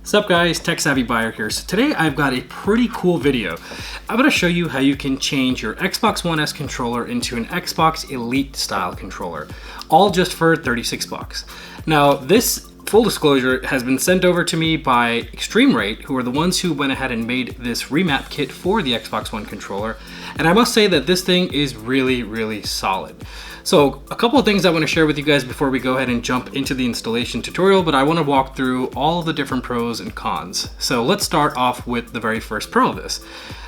What's up guys, Tech Savvy Buyer here. So today I've got a pretty cool video. I'm going to show you how you can change your Xbox One S controller into an Xbox Elite style controller, all just for 36 bucks. Now this, full disclosure, has been sent over to me by ExtremeRate, who are the ones who went ahead and made this remap kit for the Xbox One controller. And I must say that this thing is really solid. So a couple of things I want to share with you guys before we go ahead and jump into the installation tutorial, but I want to walk through all of the different pros and cons. So let's start off with the very first pro of this.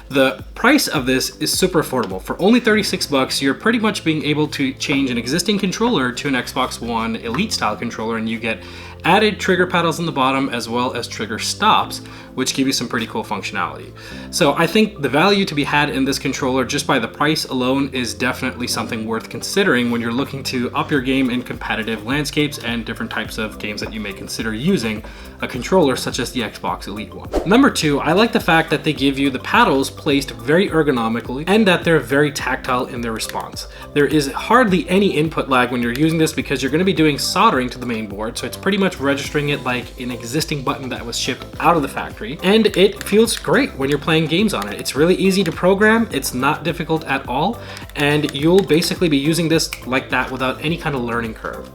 The price of this is super affordable. For only 36 bucks, you're pretty much being able to change an existing controller to an Xbox One Elite style controller, and you get added trigger paddles on the bottom as well as trigger stops, which give you some pretty cool functionality. So I think the value to be had in this controller just by the price alone is definitely something worth considering when you're looking to up your game in competitive landscapes and different types of games that you may consider using a controller such as the Xbox Elite one. Number two, I like the fact that they give you the paddles placed very ergonomically and that they're very tactile in their response. There is hardly any input lag when you're using this because you're going to be doing soldering to the main board, so it's pretty much registering it like an existing button that was shipped out of the factory, and it feels great when you're playing games on it. It's really easy to program, it's not difficult at all, and you'll basically be using this like that without any kind of learning curve.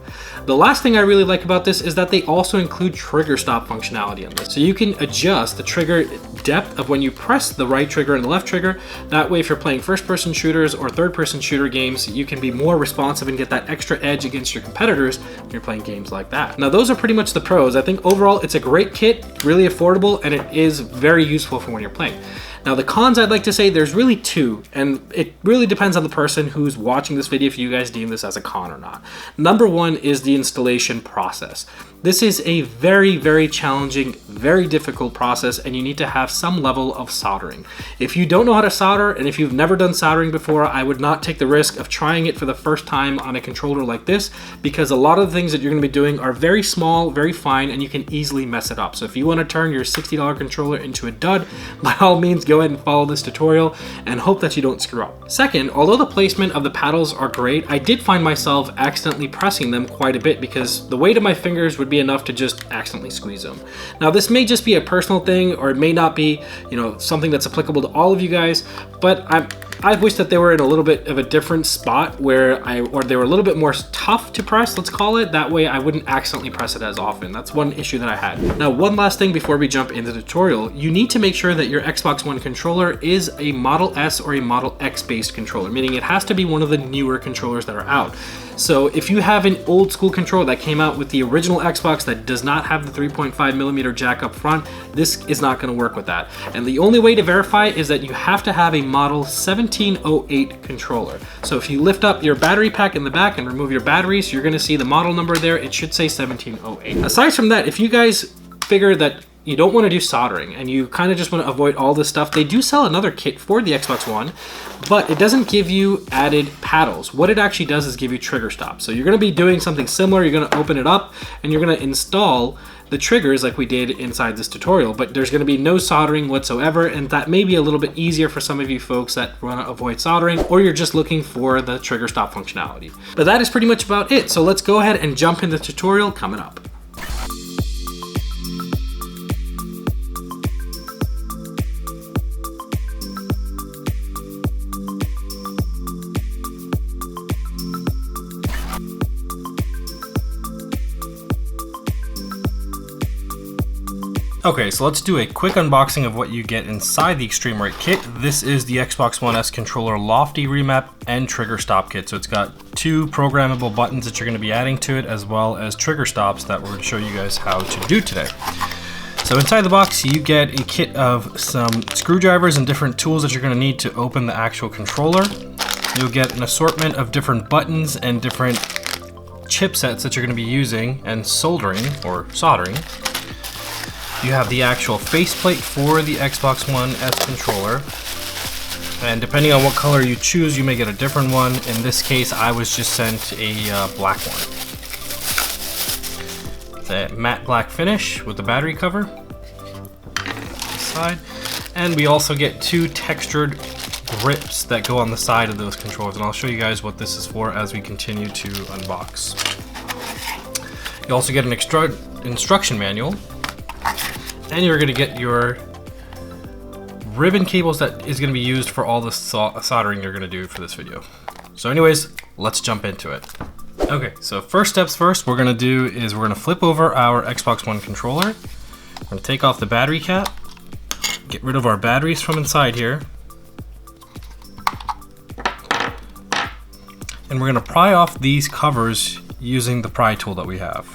The last thing I really like about this is that they also include trigger stop functionality on this. So you can adjust the trigger depth of when you press the right trigger and the left trigger. That way if you're playing first-person shooters or third-person shooter games, you can be more responsive and get that extra edge against your competitors when you're playing games like that. Now those are pretty much the pros. I think overall it's a great kit, really affordable, and it is very useful for when you're playing. Now the cons, I'd like to say there's really two, and it really depends on the person who's watching this video if you guys deem this as a con or not. Number one is the installation process. This is a very challenging, very difficult process, and you need to have some level of soldering. If you don't know how to solder, and if you've never done soldering before, I would not take the risk of trying it for the first time on a controller like this, because a lot of the things that you're going to be doing are very small, very fine, and you can easily mess it up. So if you want to turn your $60 controller into a dud, by all means go ahead and follow this tutorial and hope that you don't screw up. Second, although the placement of the paddles are great, I did find myself accidentally pressing them quite a bit because the weight of my fingers would be enough to just accidentally squeeze them. Now this may just be a personal thing, or it may not be, something that's applicable to all of you guys, but I wish that they were in a little bit of a different spot or they were a little bit more tough to press, let's call it. That way I wouldn't accidentally press it as often. That's one issue that I had. Now one last thing before we jump into the tutorial, you need to make sure that your Xbox One controller is a Model S or a Model X based controller, meaning it has to be one of the newer controllers that are out. So if you have an old school controller that came out with the original Xbox that does not have the 3.5mm jack up front, this is not going to work with that. And the only way to verify is that you have to have a model 1708 controller. So if you lift up your battery pack in the back and remove your batteries, you're going to see the model number there. It should say 1708. Aside from that, if you guys figure that you don't want to do soldering and you kind of just want to avoid all this stuff, they do sell another kit for the Xbox One, but it doesn't give you added paddles. What it actually does is give you trigger stops. So you're going to be doing something similar. You're going to open it up and you're going to install the triggers like we did inside this tutorial, but there's going to be no soldering whatsoever, and that may be a little bit easier for some of you folks that want to avoid soldering, or you're just looking for the trigger stop functionality. But that is pretty much about it. So let's go ahead and jump into the tutorial coming up. Okay, so let's do a quick unboxing of what you get inside the ExtremeRate kit. This is the Xbox One S controller Lofty remap and trigger stop kit. So it's got two programmable buttons that you're going to be adding to it, as well as trigger stops that we're going to show you guys how to do today. So inside the box you get a kit of some screwdrivers and different tools that you're going to need to open the actual controller. You'll get an assortment of different buttons and different chipsets that you're going to be using and soldering or soldering. You have the actual faceplate for the Xbox One S controller, and depending on what color you choose, you may get a different one. In this case, I was just sent a black one. It's a matte black finish with the battery cover side, and we also get two textured grips that go on the side of those controllers, and I'll show you guys what this is for as we continue to unbox. You also get an extra instruction manual. And you're gonna get your ribbon cables that is gonna be used for all the soldering you're gonna do for this video. So anyways, let's jump into it. Okay, so first steps first, we're gonna do is we're gonna flip over our Xbox One controller. We're gonna take off the battery cap, get rid of our batteries from inside here. And we're gonna pry off these covers using the pry tool that we have.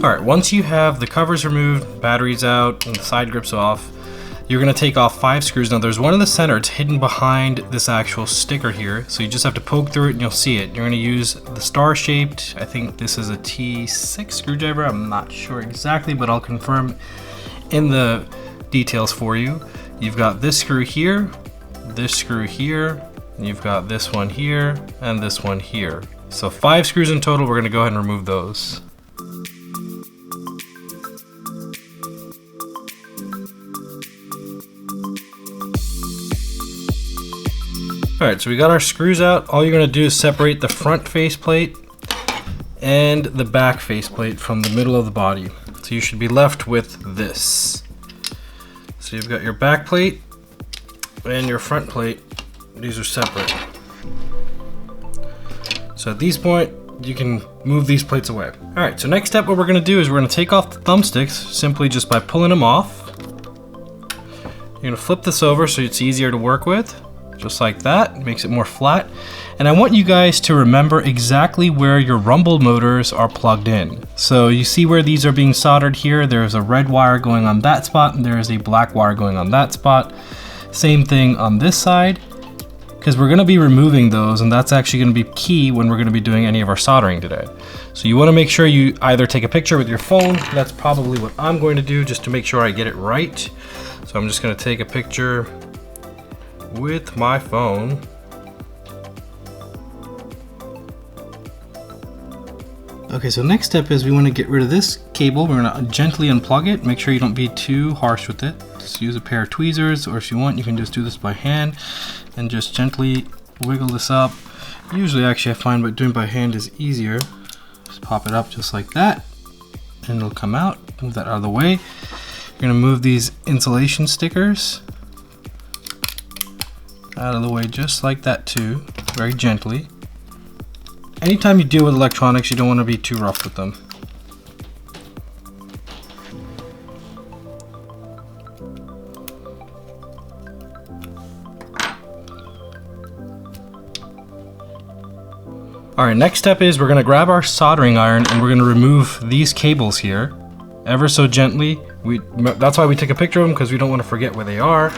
Alright, once you have the covers removed, batteries out, and the side grips off, you're going to take off 5 screws. Now there's one in the center, it's hidden behind this actual sticker here, so you just have to poke through it and you'll see it. You're going to use the star-shaped, I think this is a T6 screwdriver, I'm not sure exactly, but I'll confirm in the details for you. You've got this screw here, and you've got this one here, and this one here. So 5 screws in total, we're going to go ahead and remove those. Alright, so we got our screws out. All you're going to do is separate the front faceplate and the back faceplate from the middle of the body. So you should be left with this. So you've got your back plate and your front plate. These are separate. So at this point, you can move these plates away. Alright, so next step what we're going to do is we're going to take off the thumbsticks simply just by pulling them off. You're going to flip this over so it's easier to work with. Just like that, it makes it more flat. And I want you guys to remember exactly where your rumble motors are plugged in. So you see where these are being soldered here, there's a red wire going on that spot and there's a black wire going on that spot. Same thing on this side, because we're gonna be removing those and that's actually gonna be key when we're gonna be doing any of our soldering today. So you wanna make sure you either take a picture with your phone, that's probably what I'm going to do just to make sure I get it right. So I'm just gonna take a picture with my phone. Okay, so next step is we want to get rid of this cable. We're going to gently unplug it. Make sure you don't be too harsh with it. Just use a pair of tweezers, or if you want, you can just do this by hand and just gently wiggle this up. Usually, actually, I find doing by hand is easier. Just pop it up just like that, and it'll come out. Move that out of the way. You're going to move these insulation stickers out of the way just like that too, very gently. Anytime you deal with electronics, you don't want to be too rough with them. Alright, next step is we're going to grab our soldering iron and we're going to remove these cables here ever so gently. That's why we take a picture of them, because we don't want to forget where they are.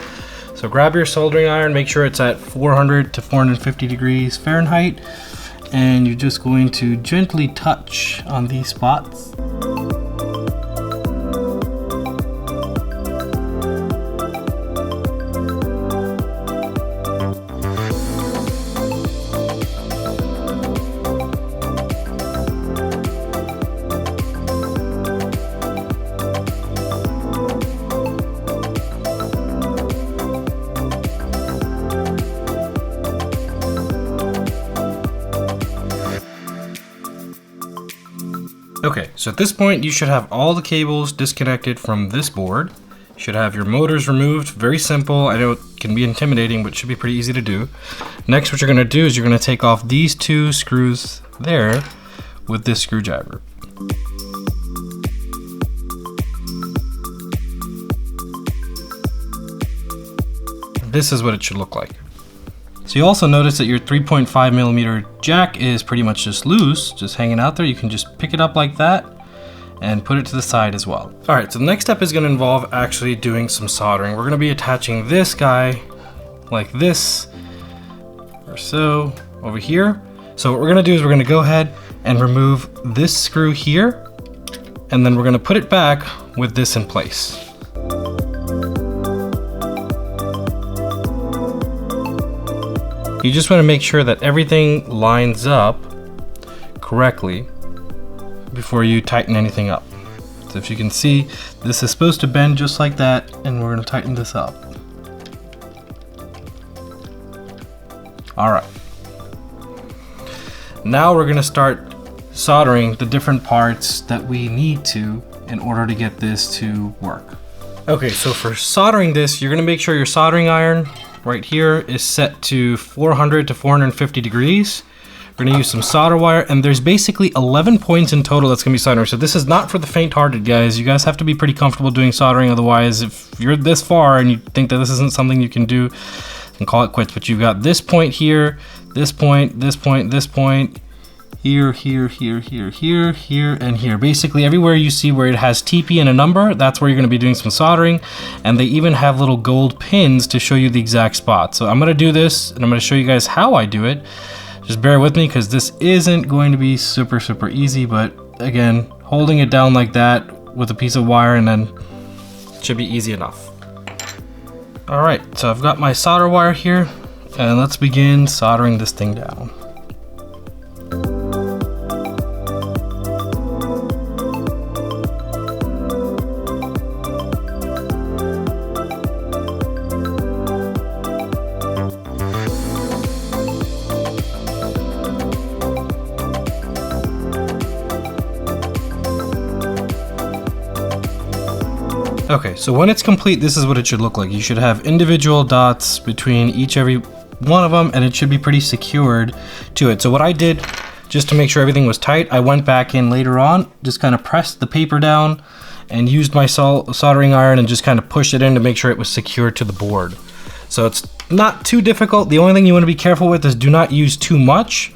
So grab your soldering iron, make sure it's at 400 to 450 degrees Fahrenheit, and you're just going to gently touch on these spots. Okay, so at this point you should have all the cables disconnected from this board. You should have your motors removed. Very simple. I know it can be intimidating, but it should be pretty easy to do. Next, what you're going to do is you're going to take off these 2 screws there with this screwdriver. This is what it should look like. So you also notice that your 3.5mm jack is pretty much just loose, just hanging out there. You can just pick it up like that and put it to the side as well. All right, so the next step is going to involve actually doing some soldering. We're going to be attaching this guy like this or so over here. So what we're going to do is we're going to go ahead and remove this screw here and then we're gonna put it back with this in place. You just wanna make sure that everything lines up correctly before you tighten anything up. So if you can see, this is supposed to bend just like that, and we're gonna tighten this up. All right. Now we're gonna start soldering the different parts that we need to in order to get this to work. Okay, so for soldering this, you're gonna make sure your soldering iron right here is set to 400 to 450 degrees. We're gonna use some solder wire, and there's basically 11 points in total that's gonna be soldering. So this is not for the faint-hearted, guys. You guys have to be pretty comfortable doing soldering, otherwise if you're this far and you think that this isn't something you can do, then call it quits. But you've got this point here, this point, this point, this point, here, here, here, here, here, here, and here. Basically everywhere you see where it has TP and a number, that's where you're gonna be doing some soldering. And they even have little gold pins to show you the exact spot. So I'm gonna do this, and I'm gonna show you guys how I do it. Just bear with me, because this isn't going to be super easy, but again, holding it down like that with a piece of wire, and then it should be easy enough. All right, so I've got my solder wire here, and let's begin soldering this thing down. Okay, so when it's complete, this is what it should look like. You should have individual dots between every one of them, and it should be pretty secured to it. So what I did, just to make sure everything was tight, I went back in later on, just kind of pressed the paper down and used my soldering iron and just kind of pushed it in to make sure it was secured to the board. So it's not too difficult. The only thing you want to be careful with is do not use too much,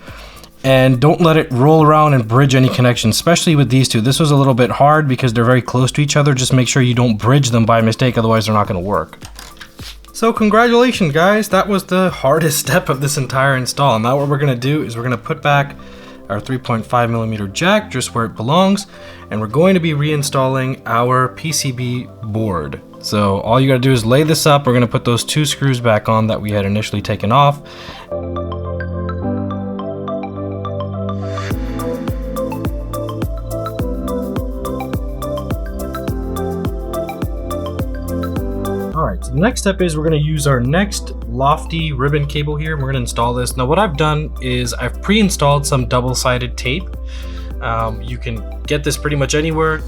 and don't let it roll around and bridge any connections, especially with these two. This was a little bit hard because they're very close to each other. Just make sure you don't bridge them by mistake, otherwise they're not gonna work. So congratulations, guys. That was the hardest step of this entire install. And now what we're gonna do is we're gonna put back our 3.5mm jack just where it belongs, and we're going to be reinstalling our PCB board. So all you gotta do is lay this up. We're gonna put those two screws back on that we had initially taken off. Alright, so the next step is we're going to use our next lofty ribbon cable here, and we're going to install this. Now what I've done is I've pre-installed some double-sided tape. You can get this pretty much anywhere.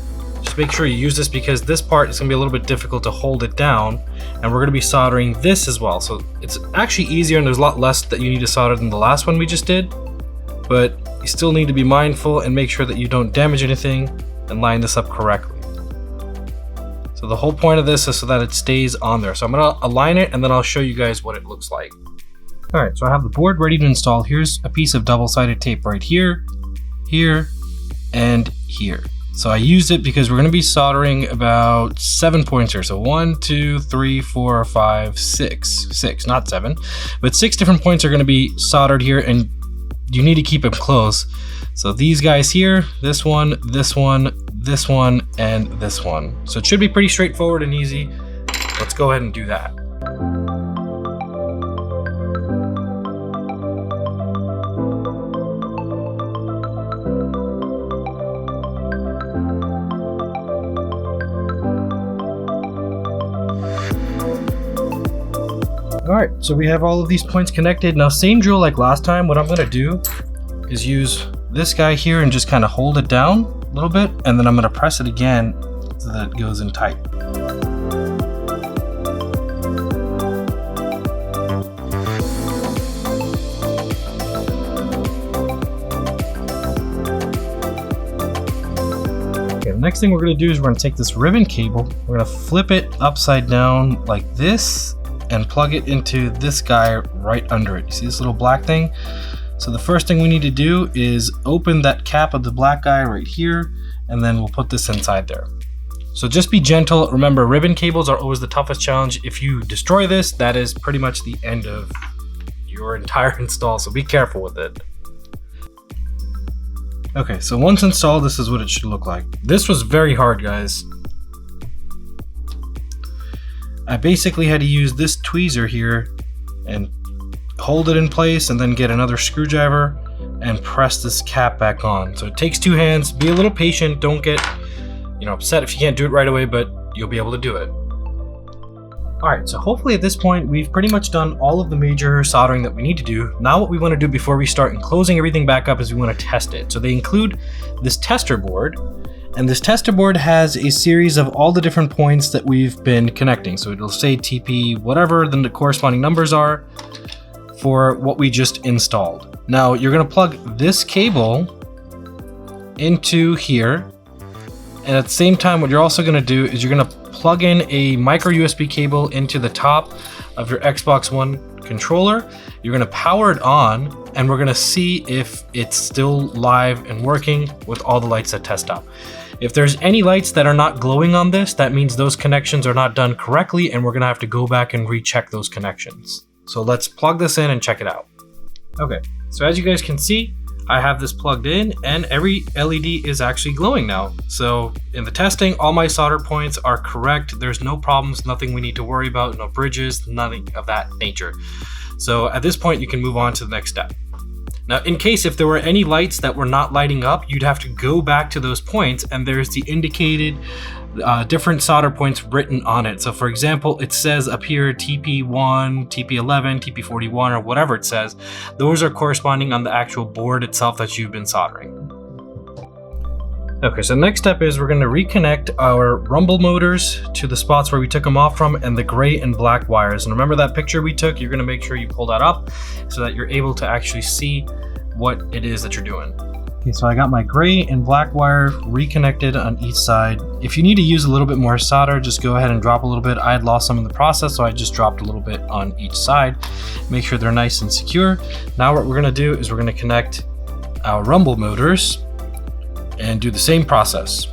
Just make sure you use this, because this part is going to be a little bit difficult to hold it down, and we're going to be soldering this as well. So it's actually easier, and there's a lot less that you need to solder than the last one we just did, but you still need to be mindful and make sure that you don't damage anything and line this up correctly. So the whole point of this is so that it stays on there. So I'm gonna align it, and then I'll show you guys what it looks like. All right, so I have the board ready to install. Here's a piece of double-sided tape right here, here, and here. So I used it because we're gonna be soldering about 7 points here. So 1, 2, 3, 4, 5, 6, not 7, but 6 different points are gonna be soldered here, and you need to keep them close. So these guys here, this one, this one, this one, and this one. So it should be pretty straightforward and easy. Let's go ahead and do that. All right, so we have all of these points connected. Now, same drill like last time. What I'm gonna do is use this guy here and just kind of hold it down a little bit, and then I'm gonna press it again so that it goes in tight. Okay, the next thing we're gonna do is we're gonna take this ribbon cable, we're gonna flip it upside down like this, and plug it into this guy right under it. You see this little black thing? So the first thing we need to do is open that cap of the black guy right here, and then we'll put this inside there. So just be gentle. Remember, ribbon cables are always the toughest challenge. If you destroy this, that is pretty much the end of your entire install, so be careful with it. Okay, so once installed, this is what it should look like. This was very hard, guys. I basically had to use this tweezer here and hold it in place and then get another screwdriver and press this cap back on. So it takes two hands. Be a little patient. Don't get, upset if you can't do it right away, but you'll be able to do it. All right, so hopefully at this point, we've pretty much done all of the major soldering that we need to do. Now what we want to do before we start and closing everything back up is we want to test it. So they include this tester board, and this tester board has a series of all the different points that we've been connecting. So it'll say TP whatever, then the corresponding numbers are for what we just installed. Now you're going to plug this cable into here, and at the same time what you're also going to do is you're going to plug in a micro USB cable into the top of your Xbox One controller. You're going to power it on, and we're going to see if it's still live and working with all the lights that test out. If there's any lights that are not glowing on this, that means those connections are not done correctly, and we're going to have to go back and recheck those connections. So let's plug this in and check it out. Okay, so as you guys can see, I have this plugged in and every LED is actually glowing now. So in the testing, all my solder points are correct. There's no problems, nothing we need to worry about, no bridges, nothing of that nature. So at this point, you can move on to the next step. Now, in case if there were any lights that were not lighting up, you'd have to go back to those points, and there's the indicated different solder points written on it. So for example, it says up here TP1, TP11, TP41, or whatever it says. Those are corresponding on the actual board itself that you've been soldering. Okay, so next step is we're going to reconnect our rumble motors to the spots where we took them off from, and the gray and black wires. And remember that picture we took? You're going to make sure you pull that up so that you're able to actually see what it is that you're doing. Okay, so I got my gray and black wire reconnected on each side. If you need to use a little bit more solder, just go ahead and drop a little bit. I had lost some in the process, so I just dropped a little bit on each side. Make sure they're nice and secure. Now what we're going to do is we're going to connect our rumble motors and do the same process.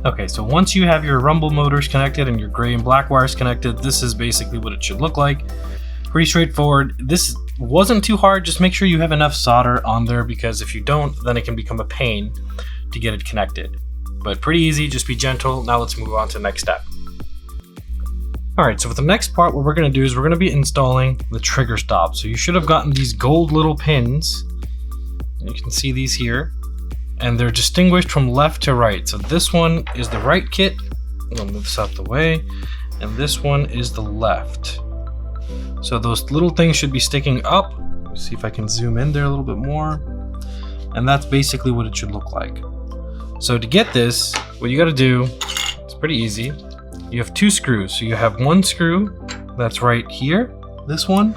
Okay, so once you have your rumble motors connected and your gray and black wires connected, this is basically what it should look like. Pretty straightforward. This wasn't too hard. Just make sure you have enough solder on there, because if you don't, then it can become a pain to get it connected. But pretty easy, just be gentle. Now let's move on to the next step. All right, so for the next part, what we're gonna do is we're gonna be installing the trigger stop. So you should have gotten these gold little pins. You can see these here, and they're distinguished from left to right. So this one is the right kit. I'll move this out the way. And this one is the left. So those little things should be sticking up. Let's see if I can zoom in there a little bit more. And that's basically what it should look like. So to get this, what you gotta do, it's pretty easy. You have two screws. So you have one screw that's right here, this one.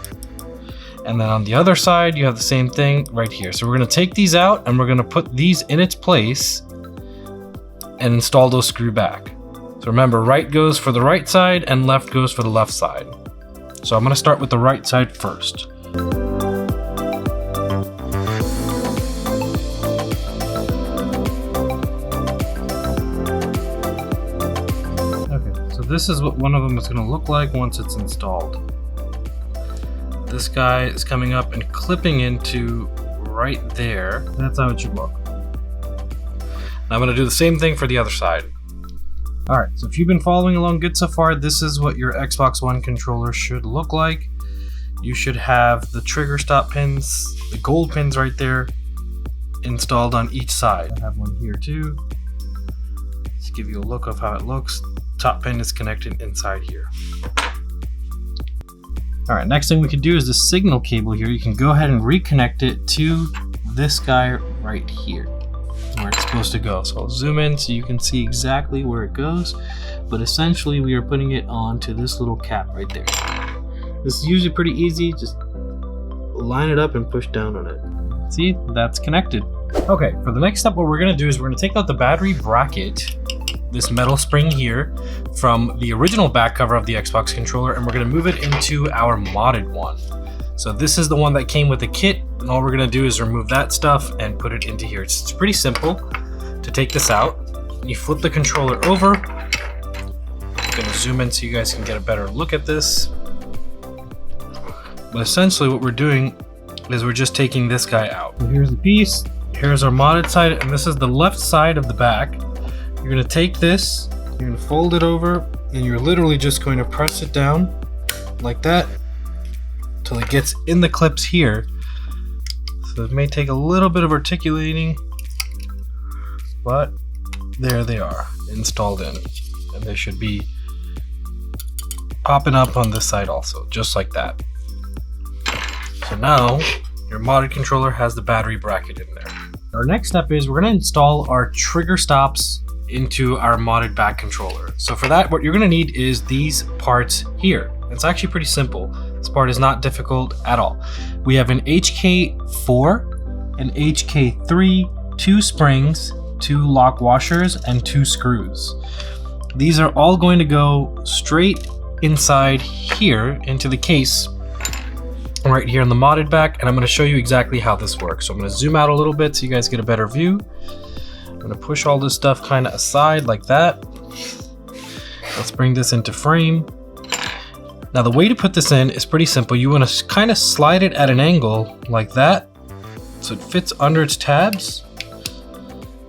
And then on the other side, you have the same thing right here. So we're gonna take these out and we're gonna put these in its place and install those screw back. So remember, right goes for the right side and left goes for the left side. So I'm going to start with the right side first. Okay, so this is what one of them is going to look like once it's installed. This guy is coming up and clipping into right there. That's how it should look. Now I'm going to do the same thing for the other side. Alright, so if you've been following along good so far, this is what your Xbox One controller should look like. You should have the trigger stop pins, the gold pins right there, installed on each side. I have one here too. Let's give you a look of how it looks. Top pin is connected inside here. Alright, next thing we can do is the signal cable here. You can go ahead and reconnect it to this guy right here, where it's supposed to go. So I'll zoom in so you can see exactly where it goes, but essentially we are putting it onto this little cap right there. This is usually pretty easy, just line it up and push down on it. See, that's connected. Okay, for the next step, what we're gonna do is we're gonna take out the battery bracket, this metal spring here, from the original back cover of the Xbox controller, and we're gonna move it into our modded one. So this is the one that came with the kit, and all we're gonna do is remove that stuff and put it into here. It's pretty simple to take this out. You flip the controller over. I'm gonna zoom in so you guys can get a better look at this. But essentially what we're doing is we're just taking this guy out. So here's the piece, here's our modded side, and this is the left side of the back. You're gonna take this, you're gonna fold it over, and you're literally just going to press it down like that until it gets in the clips here. So it may take a little bit of articulating, but there they are, installed in. And they should be popping up on this side also, just like that. So now your modded controller has the battery bracket in there. Our next step is we're going to install our trigger stops into our modded back controller. So for that, what you're going to need is these parts here. It's actually pretty simple. This part is not difficult at all. We have an HK4, an HK3, 2 springs, 2 lock washers, and 2 screws. These are all going to go straight inside here into the case right here in the modded back, and I'm going to show you exactly how this works. So I'm going to zoom out a little bit so you guys get a better view. I'm going to push all this stuff kind of aside like that. Let's bring this into frame. Now the way to put this in is pretty simple. You want to kind of slide it at an angle like that so it fits under its tabs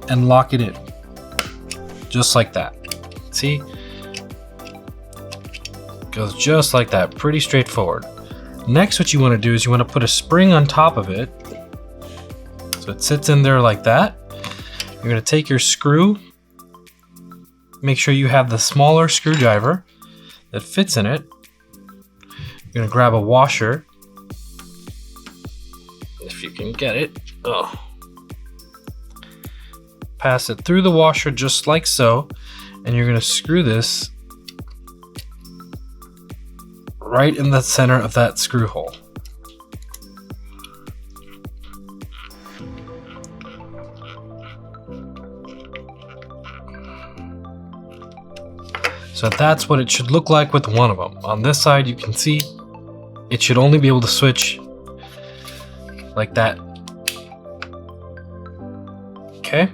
and lock it in just like that. See? Goes just like that, pretty straightforward. Next, what you want to do is you want to put a spring on top of it so it sits in there like that. You're going to take your screw, make sure you have the smaller screwdriver that fits in it. You're going to grab a washer, if you can get it. Pass it through the washer just like so, and you're going to screw this right in the center of that screw hole. So that's what it should look like with one of them. On this side, you can see it should only be able to switch like that. Okay.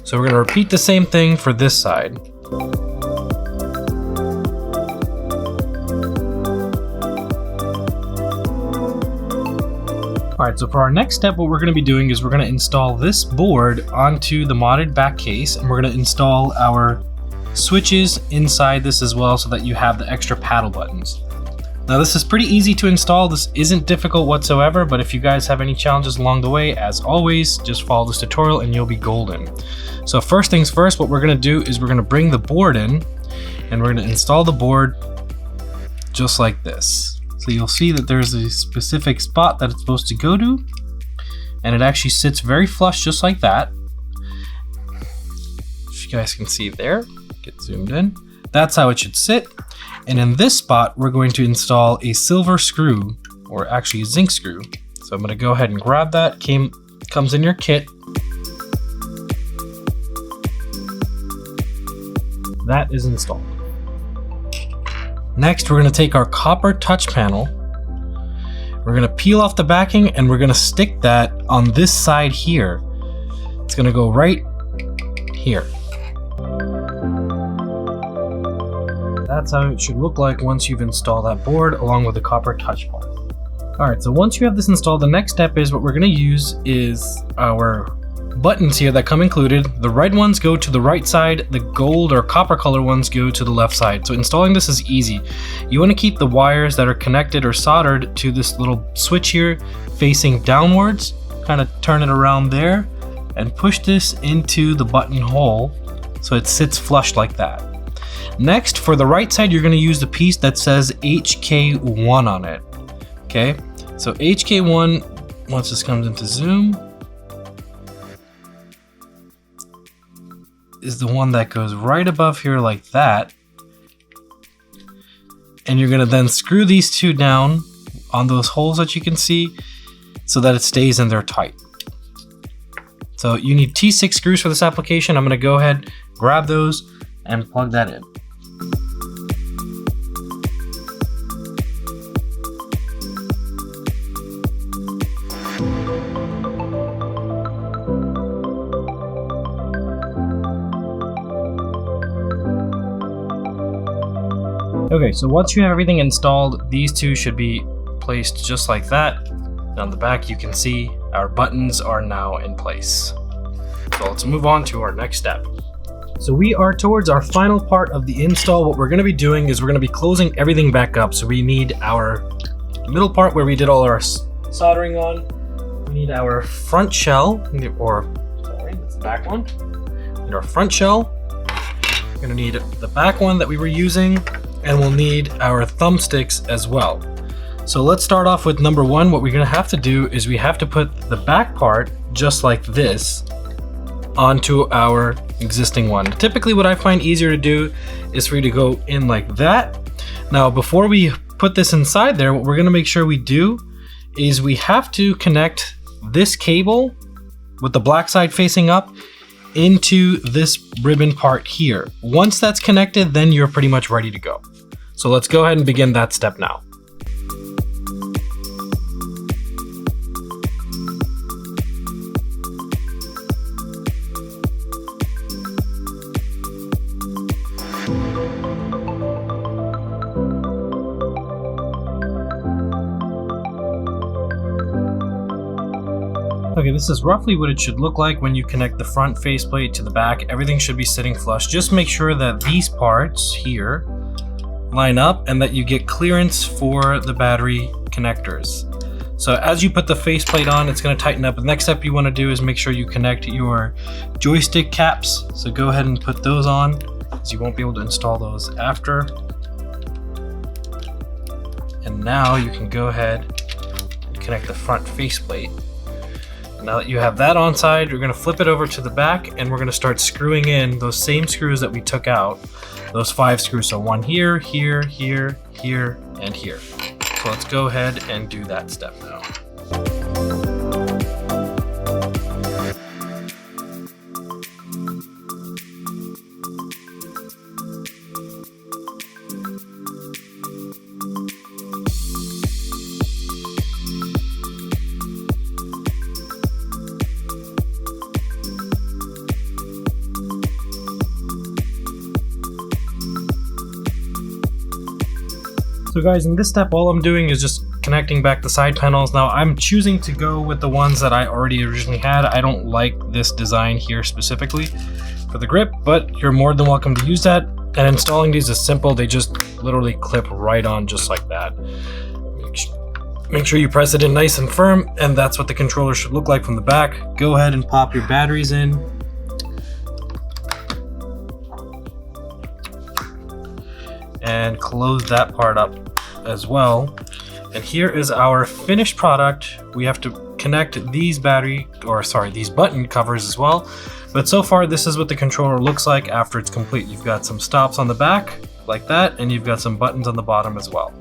So we're going to repeat the same thing for this side. Alright, so for our next step, what we're going to be doing is we're going to install this board onto the modded back case, and we're going to install our switches inside this as well so that you have the extra paddle buttons. Now this is pretty easy to install. This isn't difficult whatsoever, but if you guys have any challenges along the way, as always, just follow this tutorial and you'll be golden. So first things first, what we're going to do is we're going to bring the board in, and we're going to install the board just like this. So you'll see that there's a specific spot that it's supposed to go to, and it actually sits very flush just like that. If you guys can see there, get zoomed in. That's how it should sit. And in this spot, we're going to install a silver screw, or actually a zinc screw. So I'm going to go ahead and grab that. Comes in your kit. That is installed. Next, we're going to take our copper touch panel. We're going to peel off the backing, and we're going to stick that on this side here. It's going to go right here. That's how it should look like once you've installed that board along with the copper touch bar. Alright, so once you have this installed, the next step is what we're going to use is our buttons here that come included. The red ones go to the right side, the gold or copper color ones go to the left side. So installing this is easy. You want to keep the wires that are connected or soldered to this little switch here facing downwards, kind of turn it around there and push this into the button hole so it sits flush like that. Next, for the right side, you're going to use the piece that says HK1 on it. Okay, so HK1, once this comes into zoom, is the one that goes right above here like that. And you're going to then screw these two down on those holes that you can see so that it stays in there tight. So you need T6 screws for this application. I'm going to go ahead, grab those, and plug that in. Okay, so once you have everything installed, these two should be placed just like that. And on the back, you can see our buttons are now in place. So let's move on to our next step. So we are towards our final part of the install. What we're going to be doing is we're going to be closing everything back up. So we need our middle part where we did all our soldering on. We need our front shell, or sorry, that's the back one. We need our front shell. We're going to need the back one that we were using, and we'll need our thumbsticks as well. So let's start off with number one. What we're going to have to do is we have to put the back part just like this onto our existing one. Typically what I find easier to do is for you to go in like that. Now before we put this inside there, what we're going to make sure we do is we have to connect this cable with the black side facing up into this ribbon part here. Once that's connected, then you're pretty much ready to go. So let's go ahead and begin that step now. Okay, this is roughly what it should look like when you connect the front faceplate to the back. Everything should be sitting flush. Just make sure that these parts here line up and that you get clearance for the battery connectors. So as you put the faceplate on, it's going to tighten up. The next step you want to do is make sure you connect your joystick caps. So go ahead and put those on, because you won't be able to install those after. And now you can go ahead and connect the front faceplate. Now that you have that on side, you're going to flip it over to the back, and we're going to start screwing in those same screws that we took out, those 5 screws. So one here, here, here, here, and here. So let's go ahead and do that step now. So guys, in this step, all I'm doing is just connecting back the side panels. Now I'm choosing to go with the ones that I already originally had. I don't like this design here specifically for the grip, but you're more than welcome to use that. And installing these is simple. They just literally clip right on just like that. Make sure you press it in nice and firm, and that's what the controller should look like from the back. Go ahead and pop your batteries in. And close that part up as well. And here is our finished product. We have to connect these these button covers as well. But so far, this is what the controller looks like after it's complete. You've got some stops on the back like that, and you've got some buttons on the bottom as well.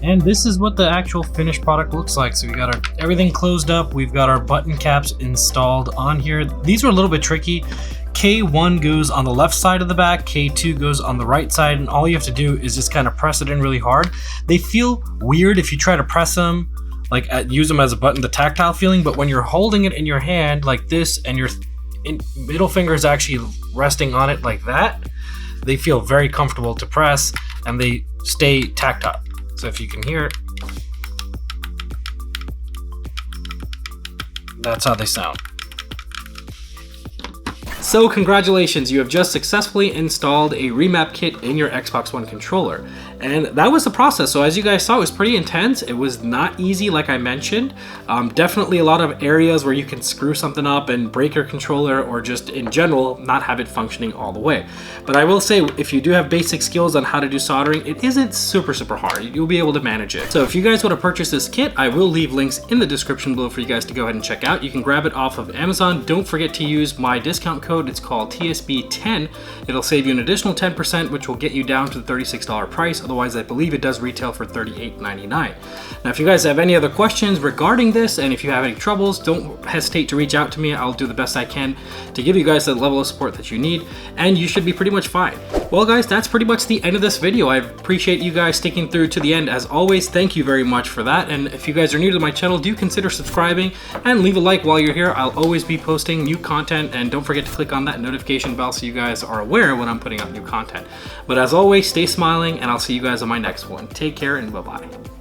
And this is what the actual finished product looks like. So we got everything closed up. We've got our button caps installed on here. These were a little bit tricky. K1 goes on the left side of the back, K2 goes on the right side, and all you have to do is just kind of press it in really hard. They feel weird if you try to press them, like use them as a button, the tactile feeling, but when you're holding it in your hand like this and your middle finger is actually resting on it like that, they feel very comfortable to press and they stay tactile. So if you can hear it, that's how they sound. So congratulations, you have just successfully installed a remap kit in your Xbox One controller. And that was the process. So as you guys saw, it was pretty intense. It was not easy, like I mentioned. Definitely a lot of areas where you can screw something up and break your controller, or just in general, not have it functioning all the way. But I will say, if you do have basic skills on how to do soldering, it isn't super hard. You'll be able to manage it. So if you guys want to purchase this kit, I will leave links in the description below for you guys to go ahead and check out. You can grab it off of Amazon. Don't forget to use my discount code. It's called TSB10. It'll save you an additional 10%, which will get you down to the $36 price. Otherwise, I believe it does retail for $38.99. Now, if you guys have any other questions regarding this, and if you have any troubles, don't hesitate to reach out to me. I'll do the best I can to give you guys the level of support that you need, and you should be pretty much fine. Well guys, that's pretty much the end of this video. I appreciate you guys sticking through to the end. As always, thank you very much for that. And if you guys are new to my channel, do consider subscribing and leave a like while you're here. I'll always be posting new content, and don't forget to click on that notification bell so you guys are aware when I'm putting up new content. But as always, stay smiling, and I'll see you guys on my next one. Take care and bye-bye.